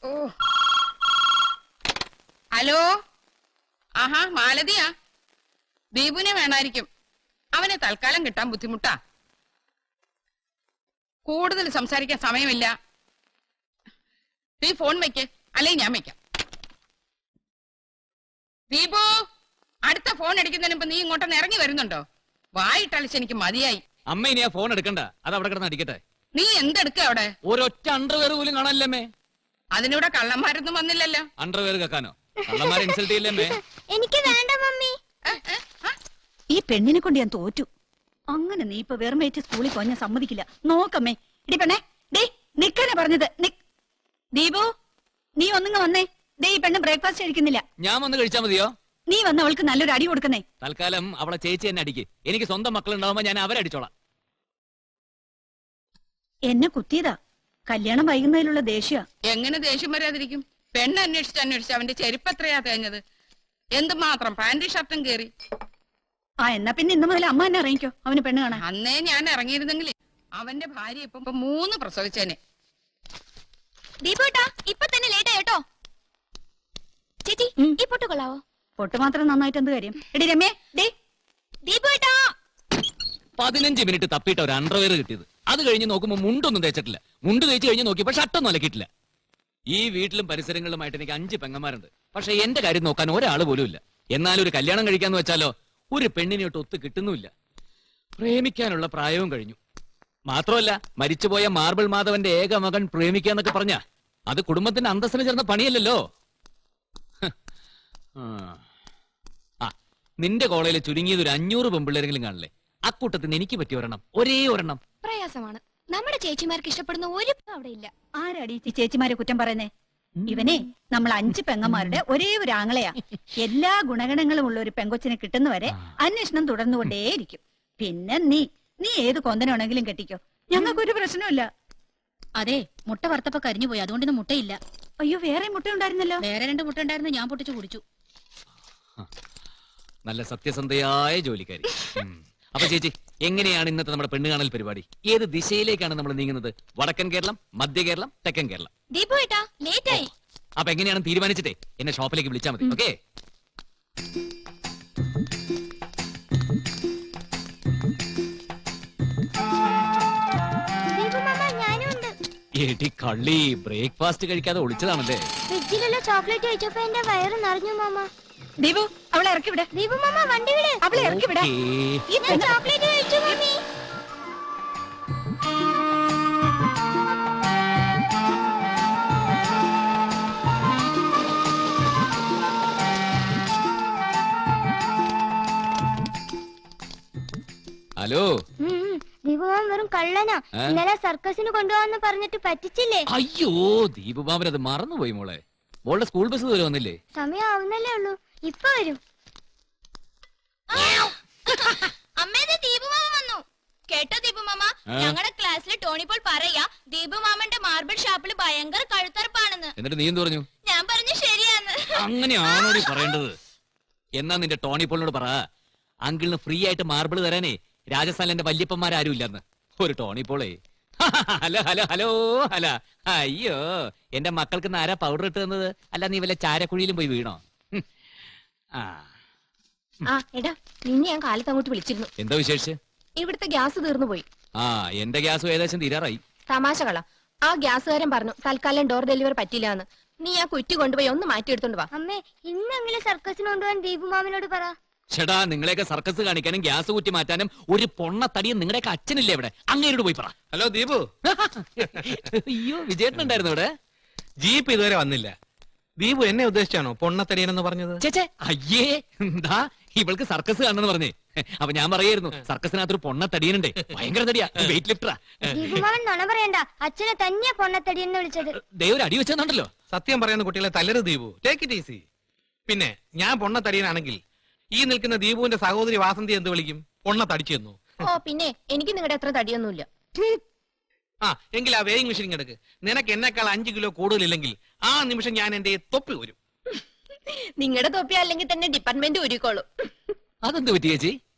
ഓ hello. ആഹാ, മാലതിയാ. ദീപുവിനെ വേണമായിരിക്കും. അവനെ തൽക്കാലം കിട്ടാൻ ബുദ്ധിമുട്ടാ. കൂടുതൽ സംസാരിക്കാൻ സമയമില്ല. നീ ഫോൺ വയ്ക്ക്, അല്ലെങ്കിൽ ഞാൻ വയ്ക്കാം. ദീപു, അടുത്ത ഫോൺ അടിക്കുന്നതിന് മുമ്പ് നീ ഇങ്ങോട്ടൊന്ന് ഇറങ്ങി വരുന്നുണ്ടോ? വായിട്ടളിച്ച് എനിക്ക് മതിയായി. അമ്മ ഇനി ആ ഫോൺ എടുക്കണ്ട, അത് അവിടെ കിടന്ന് അടിക്കട്ടെ. നീ എന്തെടുക്ക അവിടെ? ഒരൊറ്റ അണ്ടർവെയർ പോലും കാണാനല്ലേ? അതിനൂടെ കള്ളന്മാരൊന്നും വന്നില്ലല്ലോ. അണ്ടർവെയർ കേൾക്കാനോ? കള്ളന്മാരെ ഇൻസൾട്ട് ചെയ്യില്ലേ? എനിക്ക് വേണ്ട മമ്മി. ഈ പെണ്ണിനെ കൊണ്ട് ഞാൻ തോറ്റു. അങ്ങനെ നീ ഇപ്പൊ വെറുമേറ്റ് സ്കൂളിൽ പോയി ഞാൻ സമ്മതിക്കില്ല. നോക്കമ്മേ. ഇടി പെണ്ണേ, ഡേ നിക്കാനാ പറഞ്ഞത്. ദീപു, നീ ഒന്നിങ്ങ വന്നേ. ഡേ ഈ പെണ്ണ് ബ്രേക്ക്ഫാസ്റ്റ് കഴിക്കുന്നില്ല. ഞാൻ വന്ന് കഴിച്ചാ മതിയോ? നീ വന്ന് അവൾക്ക് നല്ലൊരു അടി കൊടുക്കുന്നേ. തൽക്കാലം അവളെ ചേച്ചി എന്നെ അടിക്ക്. എനിക്ക് സ്വന്തം മക്കളുണ്ടാവുമ്പോ ഞാൻ അവരെ അടിച്ചോളാം. എന്നെ കുത്തിയതാ. കല്യാണം വൈകുന്നതിലുള്ള ദേഷ്യ. എങ്ങനെ ദേഷ്യം വരാതിരിക്കും? പെണ്ണ് അന്വേഷിച്ച് അവന്റെ ചെരുപ്പ് എത്രയാ തേഞ്ഞത്? എന്തുമാത്രം പാന്റും ഷർട്ടും കേറി. ആ എന്നാ പിന്നെ ഇന്ന് മുതൽ അമ്മ എന്നെ അറിയിക്കോ അവന് പെണ്ണ് കാണാൻ. അന്നേ ഞാൻ ഇറങ്ങിയിരുന്നെങ്കിൽ അവന്റെ ഭാര്യ ഇപ്പൊ 3 പ്രസവിച്ചേനെ. ദീപുട്ടാ, ഇപ്പൊ തന്നെ ലേറ്റ് ആയിട്ടോ. ചേച്ചി, ഈ പൊട്ട് കൊള്ളാവോ? പൊട്ട് മാത്രം നന്നായിട്ട് എന്ത് കാര്യം? എടി രമ്യേ, ഡേ ദീപുട്ടാ. 15 മിനിറ്റ് തപ്പിയിട്ട് ഒരു അണ്ടർവെയർ കിട്ടിയത്. അത് കഴിഞ്ഞ് നോക്കുമ്പോ മുണ്ടൊന്നും തേച്ചിട്ടില്ല. മുണ്ട് തേച്ച് കഴിഞ്ഞ് നോക്കിയപ്പോ ഷർട്ടൊന്നും അലക്കിയിട്ടില്ല. ഈ വീട്ടിലും പരിസരങ്ങളിലുമായിട്ട് എനിക്ക് 5 പെങ്ങന്മാരുണ്ട്. പക്ഷെ എന്റെ കാര്യം നോക്കാൻ ഒരാൾ പോലും ഇല്ല. എന്നാലും ഒരു കല്യാണം കഴിക്കാന്ന് വെച്ചാലോ ഒരു പെണ്ണിനെയൊട്ട് ഒത്ത് കിട്ടുന്നുമില്ല. പ്രേമിക്കാനുള്ള പ്രായവും കഴിഞ്ഞു. മാത്രമല്ല, മരിച്ചുപോയ മാർബിൾ മാധവന്റെ ഏക മകൻ പ്രേമിക്കാന്നൊക്കെ പറഞ്ഞ അത് കുടുംബത്തിന്റെ അന്തസ്സിന് ചേർന്ന പണിയല്ലല്ലോ. ആ, നിന്റെ കോളേജിൽ ചുരുങ്ങിയത് ഒരു 500 പെമ്പിള്ളേരെങ്കിലും കാണില്ലേ? അക്കൂട്ടത്തിന് എനിക്ക് പറ്റിയ ഒരെണ്ണം, ഒരേ ഒരെണ്ണം. പ്രയാസമാണ്. നമ്മുടെ ചേച്ചിമാർക്ക് ഇഷ്ടപ്പെടുന്ന ഒരു അവിടെ ഇല്ല. ആരാടി ഈ ചേച്ചിമാരെ കുറ്റം പറയുന്നേ? ഇവനെ നമ്മൾ 5 പെങ്ങന്മാരുടെ ഒരേ ഒരു ആങ്ങളെയാ. എല്ലാ ഗുണഗണങ്ങളും ഉള്ള ഒരു പെങ്കൊച്ചിനെ കിട്ടുന്നവരെ അന്വേഷണം തുടർന്നുകൊണ്ടേയിരിക്കും. പിന്നെ നീ ഏത് കൊന്തനാണെങ്കിലും കെട്ടിക്കോ, ഞങ്ങൾക്കൊരു പ്രശ്നമില്ല. അതെ, മുട്ട വറുത്തപ്പോ കരിഞ്ഞു പോയി, അതുകൊണ്ടിന്ന് മുട്ടയില്ല. അയ്യോ, വേറെ മുട്ട ഉണ്ടായിരുന്നല്ലോ. വേറെ 2 മുട്ട ഉണ്ടായിരുന്നു, ഞാൻ പൊട്ടിച്ചു കുടിച്ചു. നല്ല സത്യസന്ധയായ ജോലിക്കാരി. അപ്പൊ ചേച്ചി, എങ്ങനെയാണ് ഇന്നത്തെ നമ്മുടെ പെണ്ണ് കാണൽ പരിപാടി? ഏത് ദിശയിലേക്കാണ് നമ്മൾ നീങ്ങുന്നത്? വടക്കൻ കേരളം, മധ്യ കേരളം, തെക്കൻ കേരളം? ദീപുട്ടാ, ലേറ്റ് ആയി. അപ്പൊ എങ്ങനെയാണ് തീരുമാനിച്ചിട്ടേ എന്നെ ഷോപ്പിലേക്ക് വിളിച്ചാൽ മതി. ഓക്കെ? ഏട്ടി കള്ളി, ബ്രേക്ക്ഫാസ്റ്റ് കഴിക്കാതെ ഒളിച്ചതാണല്ലേ? ഫ്രിഡ്ജിലുള്ള ചോക്ലേറ്റ് കഴിച്ചപ്പോ എന്റെ വയറ് നിറഞ്ഞു മാമ. ദീപു, അവളെ ഇറക്കി വിട. ദീപു മാമ, വണ്ടി വിട്. അവളെ ഇറക്കി വിട. ഞാൻ ചോക്ലേറ്റ് കഴിച്ചു മമ്മി. ഹലോ. ദീപുമാമൻ വെറും കള്ളനാ. ഇന്നലെ സർക്കസിന് കൊണ്ടുപോകാന്ന് പറഞ്ഞിട്ട് പറ്റിച്ചില്ലേ? അയ്യോ, ദീപുമാമൻ അത് മറന്നുപോയി മോളെ. മോളുടെ സ്കൂൾ ബസ് ഇതുവരെ വന്നില്ലേ? സമയം ആവുന്നല്ലേ ഉള്ളൂ, ഇപ്പൊ വരും. അമ്മേടെ ദീപുമാമൻ വന്നു. കേട്ടോ ദീപുമാമ, ഞങ്ങളുടെ ക്ലാസ്സിൽ ടോണി പോൾ പറയാ ദീപുമാമന്റെ മാർബിൾ ഷാപ്പിൽ ഭയങ്കര കഴുത്തറപ്പാണെന്ന്. എന്നിട്ട് നീ എന്ത് പറഞ്ഞു? ഞാൻ പറഞ്ഞു ശരിയാന്ന്. അങ്ങനെയാണോ നീ പറയേണ്ടത്? എന്നാ നിന്റെ ടോണി പോളിനോട് പറ, അങ്കിളിന് ഫ്രീ ആയിട്ട് മാർബിൾ തരാനേ രാജസ്ഥാനിൽ എന്റെ വല്യപ്പന്മാരും ഇല്ലെന്ന്. ഒരു ടോണി പോളേ. Hello hello hello hello. അയ്യോ, എന്റെ മക്കൾക്ക് ആരാ പൗഡർ ഇട്ട് തന്നത്? അല്ല, നീ വല്ല ചാരക്കുഴിയിലും പോയി വീണോ? എടാ, നിന്നെ ഞാൻ കാലത്ത് അങ്ങോട്ട് വിളിച്ചിരുന്നു. എന്താ വിശേഷിച്ച്? ഇവിടുത്തെ ഗ്യാസ് തീർന്നു പോയി. എന്റെ ഗ്യാസും ഏകദേശം തീരാറായി. തമാശകള. ആ ഗ്യാസുകാരൻ പറഞ്ഞു തൽക്കാലം ഡോർ ഡെലിവറി പറ്റില്ലാന്ന്. നീ ആ കുറ്റി കൊണ്ടുപോയി ഒന്ന് മാറ്റിയെടുത്തോണ്ട് വാ. അമ്മേ, ഇന്നെങ്കിലും സർക്കസിന് കൊണ്ടുപോകാൻ ദീപുമാമനോട് പറ. ചേട്ടാ, നിങ്ങളെയൊക്കെ സർക്കസ് കാണിക്കാനും ഗ്യാസ് കുറ്റി മാറ്റാനും ഒരു പൊണ്ണത്തടിയും നിങ്ങളുടെയൊക്കെ അച്ഛനില്ലേ ഇവിടെ? അങ്ങേരോട് പോയി പറ. ഹലോ ദീപു. അയ്യോ, വിജയേട്ടനുണ്ടായിരുന്നു ഇവിടെ. ജീപ്പ് ഇതുവരെ വന്നില്ല. ദീപു എന്നെ ഉദ്ദേശിച്ചാണോ പൊണ്ണത്തടിയനെന്ന് പറഞ്ഞത്? ചേച്ചേ, അയ്യേ, എന്താ ഇവൾക്ക് സർക്കസ് കാണുന്നു പറഞ്ഞേ. അപ്പൊ ഞാൻ പറയായിരുന്നു, സർക്കസിനകത്തൊരു പൊണ്ണത്തടിയനുണ്ടേ, ഭയങ്കര തടിയാ, വെയിറ്റ് ലിഫ്റ്ററാ. ദീപുമാമൻ നുണ പറയണ്ട, അച്ഛനെ തന്നെ പൊണ്ണത്തടിയെന്ന് വിളിച്ചത്. ദൈവം അടി വെച്ചെന്നുണ്ടല്ലോ. സത്യം പറയുന്ന കുട്ടികളെ തല്ലരുത് ദീപു, ടേക്ക് ഇറ്റ് ഈസി. പിന്നെ ഞാൻ പൊണ്ണത്തടിയനാണെങ്കിൽ ഈ നിൽക്കുന്ന ദീപുവിന്റെ സഹോദരി വാസന്തി എന്ത് വിളിക്കും? പൊണ്ണത്തടിച്ചു തന്നു. ഓ പിന്നെ, എനിക്ക് നിങ്ങളുടെ അത്ര തടിയൊന്നുമില്ല. എങ്കിൽ ആ വേയിങ് മെഷീൻ എടുക്ക്. നിനക്ക് എന്നെക്കാൾ 5 കിലോ കൂടുതലില്ലെങ്കിൽ ആ നിമിഷം ഞാൻ എന്റെ തൊപ്പി വരും. നിങ്ങളുടെ തൊപ്പി അല്ലെങ്കിൽ തന്നെ ഡിപ്പാർട്ട്മെന്റ് ഒരുക്കോളൂ. അതെന്ത് പറ്റി ചേച്ചി?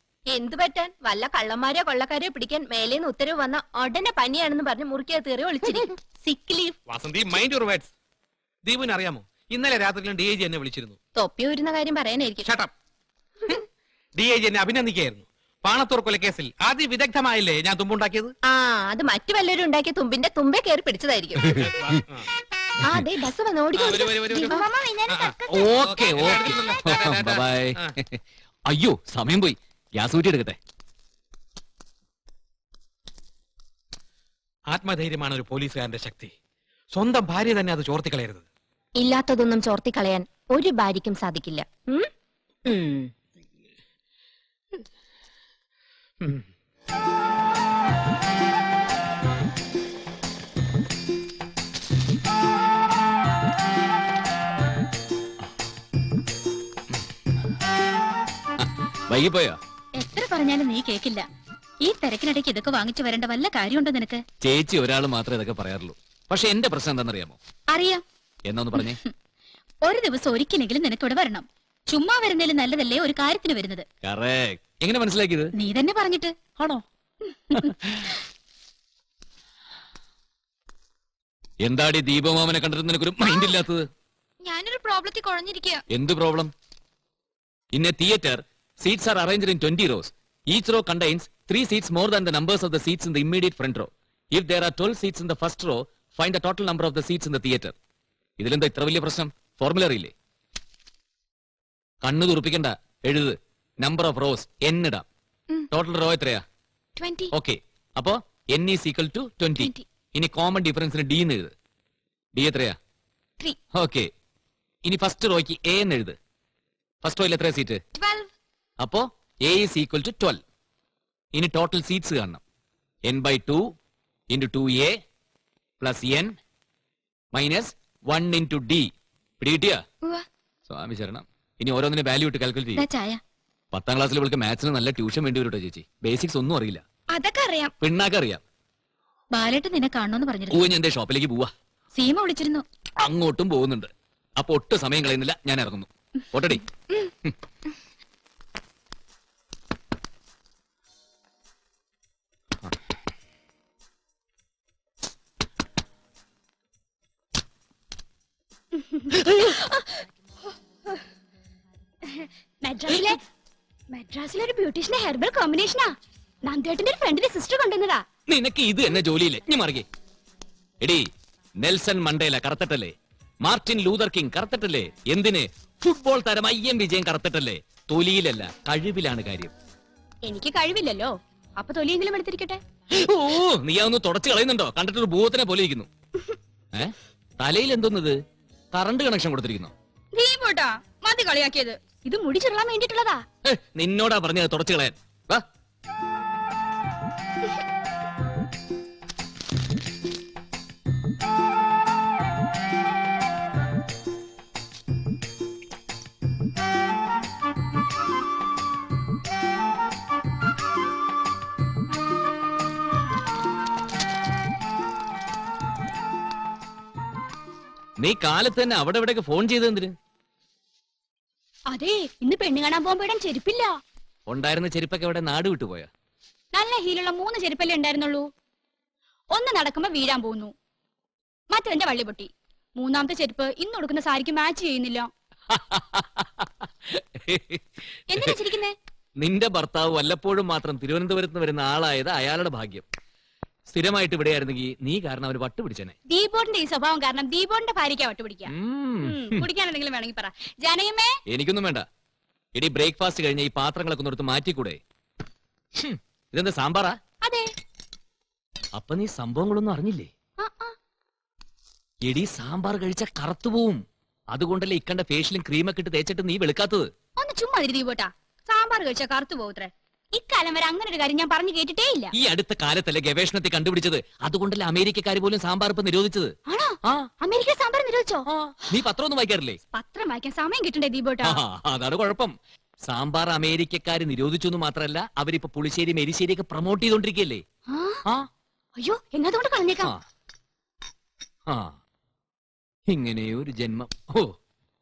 എന്ത് പറ്റാൻ, വല്ല കള്ളന്മാരെയോ കൊള്ളക്കാരെയോ പിടിക്കാൻ മേലേന്ന് ഉത്തരവ് വന്ന ഉടനെ പനിയാണെന്ന് പറഞ്ഞ് മുറിക്കകത്ത് കയറി ഒളിച്ചിരിക്കും. Sick leave. Vasanthi, mind your words. ദീപുവിന് അറിയാമോ, ഇന്നലെ രാത്രിയിലും DIG എന്നെ വിളിച്ചിരുന്നു. തൊപ്പി ഊരുന്ന കാര്യം പറയാനായിരിക്കും. ഷട്ടപ്പ്. DIG എന്നെ അഭിനന്ദിക്കുകയായിരുന്നു. പാണത്തൂർ കൊലക്കേസിൽ അതിവിദഗ്ധമായില്ലേ ഞാൻ തുമ്പുണ്ടാക്കിയത്. ആ അത് മറ്റു വല്ലവരും ഉണ്ടാക്കിയ തുമ്പിന്റെ തുമ്പെ കയറി പിടിച്ചതായിരിക്കും. ആ അതെ ബസ് വന്ന് ഓടിക്കോ. വരൂ, വരൂ, വരൂ. ദീപുമാമ വൈകുന്നേരം ഓക്കെ ഓക്കെ ബൈ. അയ്യോ സമയം പോയി, ഗ്യാസ് ഊറ്റി എടുക്കട്ടെ. ആത്മധൈര്യമാണ് ഒരു പോലീസുകാരന്റെ ശക്തി. സ്വന്തം ഭാര്യ തന്നെ അത് ചോർത്തിക്കളയരുത്. ഇല്ലാത്തതൊന്നും ചോർത്തിക്കളയാൻ ഒരു ഭാര്യയ്ക്കും സാധിക്കില്ല. ഉം? ഉം. ഉം. വൈകിപ്പോയോ? എത്ര പറഞ്ഞാലും നീ കേക്കില്ല. ഈ തിരക്കിനിടയ്ക്ക് ഇതൊക്കെ വാങ്ങിച്ചു വരേണ്ട വല്ല കാര്യമുണ്ടോ നിനക്ക്? ചേച്ചി ഒരാൾ മാത്രമേ ഇതൊക്കെ പറയാറുള്ളൂ. പക്ഷെ എന്റെ പ്രശ്നം എന്താണെന്നറിയാമോ? അറിയാം. എന്നൊന്ന് പറഞ്ഞേ. ഒരു ദിവസം ഒരിക്കലെങ്കിലും നിനക്ക് ഇവിടെ വരണം. ചുമ്മാ വരുന്നതിൽ നല്ലതല്ലേ ഒരു കാര്യത്തിന് വരുന്നത്. കറക്റ്റ്. എങ്ങനെ മനസ്സിലാക്കിയത്? നീ തന്നെ പറഞ്ഞിട്ട്. ആണോ? എന്താടി ദീപമാമനെ കണ്ടിട്ട് നിനക്കൊരു മൈൻഡ് ഇല്ലാത്തത്? ഞാനൊരു പ്രോബ്ലത്തിൽ കുഴഞ്ഞിരിക്കുക. എന്ത് problem? In a theater, seats are arranged in 20 rows. Each row contains 3 seats more than the numbers of the seats in the immediate front row. If there are 12 seats in the first row, find the total number of the seats in the theater. ഇതിലെന്താ ഇത്ര വലിയ പ്രശ്നം? Formula അറിയില്ലേ? കണ്ണു തുറപ്പിക്കണ്ട, എഴുത്. Number of rows n ഇടാം. Total raw എത്രയാ? 20. Okay, അപ്പോ n is equal to 20. ഇനി കോമൺ ഡിഫറൻസിന് d എന്ന് എഴുത്. d എത്രയാ? 3. ഓക്കെ, ഇനി ഫസ്റ്റ് റോയ്ക്ക് a എന്ന് എഴുത്. ഫസ്റ്റ് റോയിൽ എത്രയാ സീറ്റ്? 12. അപ്പോ a is equal to 12. ഇനി ടോട്ടൽ സീറ്റ്സ് കാണണം. n/2 into 2a plus n minus 1 into d. പിടികിട്ടിയാ? സ്വാമി ശരണം. ഇനി ഓരോന്നിന്റെ വാല്യൂ ഇട്ട് കാൽക്കുലേറ്റ് ചെയ്യും. ചായ 10ാം ക്ലാസ്സിൽ ഇവൾക്ക് മാത്സിന് നല്ല ട്യൂഷൻ വേണ്ടി വരും ചേച്ചി. ബേസിക്സ് ഒന്നും അറിയില്ല. അതൊക്കെ അറിയാം. പിണ്ണാക്ക് അറിയാം. ബാലേട്ട് നിന്നെ കാണണോന്ന് പറഞ്ഞിരുന്നു. ഞാൻ എന്റെ ഷോപ്പിലേക്ക് പോവാ. സീമ വിളിച്ചിരുന്നു. അങ്ങോട്ടും പോകുന്നുണ്ട്. അപ്പൊ ഒട്ടും സമയം കളയുന്നില്ല, ഞാൻ ഇറങ്ങുന്നു. ഓട്ടടി. മെഡ്രാസിലെ ഒരു ബ്യൂട്ടീഷ്യന്റെ ഹെർബൽ കോമ്പിനേഷനാ. നന്ദേട്ടന്റെ ഒരു ഫ്രണ്ടിന്റെ സിസ്റ്റർ കൊണ്ടുവന്നതാ. നിനക്ക് ഇത് എന്നെ ജോലിയില്ലേ? ഇനി മറികെ. എടി, നെൽസൺ മണ്ടേല കറുത്തിട്ടല്ലേ? മാർട്ടിൻ ലൂതർ കിങ് കറുത്തിട്ടല്ലേ? എന്തിന്? ഫുട്ബോൾ താരം IM വിജയൻ കറുത്തിട്ടല്ലേ? തൊലിയിലല്ല, കഴിവിലാണ് കാര്യം. എനിക്ക് കഴിവില്ലല്ലോ, അപ്പൊ തൊലിയെങ്കിലും എടുത്തിരിക്കട്ടെ. ഓ, നീ അതൊന്ന് തുടച്ചു കളയുന്നുണ്ടോ? കണ്ടിട്ടൊരു ഭൂതത്തിനെ പോലെ ഇരിക്കുന്നു. തലയിൽ എന്തോന്നത്? കറണ്ട് കണക്ഷൻ കൊടുത്തിരിക്കുന്നു. നീ പോട്ടാ മതി കളിയാക്കിയത്. ഇത് മുടി ചുരുളാൻ വേണ്ടിട്ടുള്ളതാ. നിന്നോടാ പറഞ്ഞത് തുടച്ചു കളയാൻ. വാ. നീ കാലത്ത് തന്നെ അവിടെ എവിടെയൊക്കെ ഫോൺ ചെയ്തെന്തിന്? അതെ, ഇന്ന് പെണ്ണ് കാണാൻ പോകുമ്പോഴും ചെരുപ്പില്ല. ഉണ്ടായിരുന്ന ചെരുപ്പൊക്കെ അവിടെ നാട് വിട്ടുപോയാ? നല്ല ഹീലുള്ള 3 ചെരുപ്പല്ലേ ഉണ്ടായിരുന്നുള്ളൂ. ഒന്ന് നടക്കുമ്പോ വീഴാൻ പോകുന്നു, മറ്റവന്റെ വള്ളി പൊട്ടി. 3ാമത്തെ ചെരുപ്പ് ഇന്ന് കൊടുക്കുന്ന സാരിക്ക് മാച്ച് ചെയ്യുന്നില്ല. എന്തിനാ ചിരിക്കുന്നേ? നിന്റെ ഭർത്താവ് വല്ലപ്പോഴും മാത്രം തിരുവനന്തപുരത്ത് വരുന്ന ആളായത് അയാളുടെ ഭാഗ്യം. സ്ഥിരമായിട്ട് ഇവിടെ ആയിരുന്നെങ്കിൽ നീ കാരണം അവര് വട്ടുപിടിച്ചനെ. ദീപോടിന്റെ ഈ സ്വഭാവം കാരണം ദീപോടിന്റെ ഭാര്യയ്ക്കാ വട്ടുപിടിക്കാം. കുടിക്കാൻ എന്തെങ്കിലും വേണമെങ്കിൽ പറ. ജാനകിയമ്മേ, എനിക്കൊന്നും വേണ്ട. ഇടി, ബ്രേക്ക്ഫാസ്റ്റ് കഴിഞ്ഞ ഈ പാത്രങ്ങളൊക്കെ ഒന്ന് എടുത്ത് മാറ്റിക്കൂടെ? ഇതെന്താ സാമ്പാറാ? അതെ. അപ്പൊ നീ സംഭവങ്ങളൊന്നും അറിഞ്ഞില്ലേ? എടി, സാമ്പാർ കഴിച്ച കറുത്തുപോവും. അതുകൊണ്ടല്ലേ ഇക്കണ്ട ഫേഷ്യലും ക്രീമൊക്കെ ഇട്ട് തേച്ചിട്ട് നീ വെളുക്കാത്തത്. ഒന്ന് ചുമ്മാ ദീപോട്ടാ. സാമ്പാർ കഴിച്ച കറുത്തു പോകത്രേ. ഇക്കാലം വരെ അങ്ങനെ ഒരു കാര്യം ഞാൻ പറഞ്ഞു കേട്ടിട്ടേ ഇല്ല. ഈ അടുത്ത കാലത്തല്ലേ ഗവേഷണത്തിൽ കണ്ടുപിടിച്ചത്. അതുകൊണ്ടല്ലേ അമേരിക്കക്കാർ പോലും സാമ്പാർ ഇപ്പൊ നിരോധിച്ചത്. ആണോ? അമേരിക്ക സാമ്പാർ നിരോധിച്ചോ? നീ പത്രം ഒന്നും വായിക്കാറില്ലേ? പത്രം വായിക്കാൻ സമയം കിട്ടണ്ടേ ദീപോട്ടാ? അതാണ് കുഴപ്പം. സാമ്പാർ അമേരിക്കക്കാര് നിരോധിച്ചു എന്ന് മാത്രല്ല, അവരിപ്പൊ പുളിശ്ശേരി എരിശ്ശേരി ഒക്കെ പ്രൊമോട്ട് ചെയ്തോണ്ടിരിക്കല്ലേ. അയ്യോ, എന്നതുകൊണ്ട് കളഞ്ഞേക്കാം. ഇങ്ങനെ ഒരു ജന്മം. ഓ